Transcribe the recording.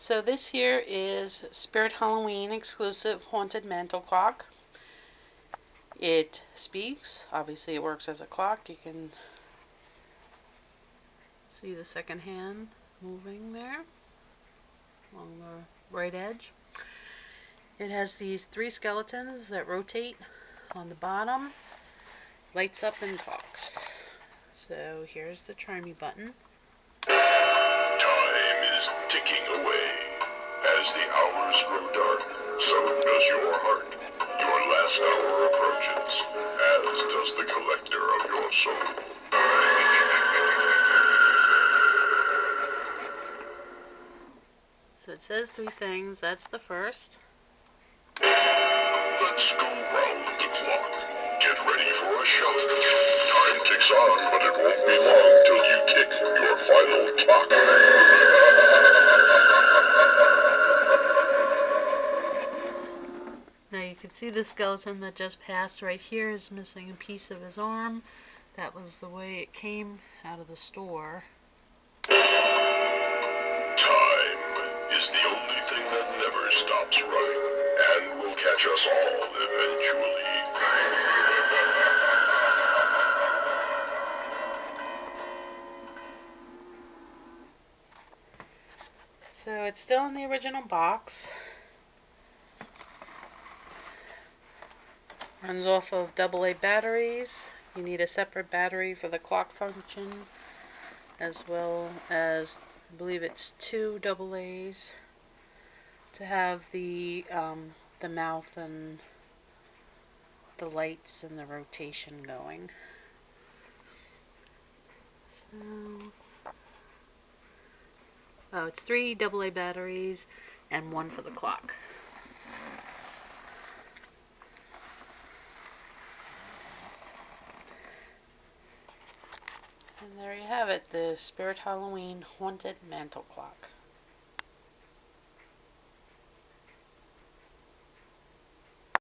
So this here is Spirit Halloween exclusive Haunted Mantel Clock. It speaks. Obviously it works as a clock. You can see the second hand moving there along the right edge. It has these 3 skeletons that rotate on the bottom. Lights up and talks. So here's the try me button. Time is ticking away. As the hours grow dark, so does your heart. Your last hour approaches, as does the collector of your soul. So it says 3 things. That's the first. Let's go round the clock. Get ready for a shock. Time ticks on, but it won't be long till you tick your final tock. Now you can see the skeleton that just passed right here is missing a piece of his arm. That was the way it came out of the store. Time is the only thing that never stops running, and will catch us all eventually. So it's still in the original box. Runs off of AA batteries. You need a separate battery for the clock function, as well as, I believe it's 2 AA's to have the mouth and the lights and the rotation going. So, it's 3 AA batteries and 1 for the clock. And there you have it, the Spirit Halloween Haunted Mantel Clock.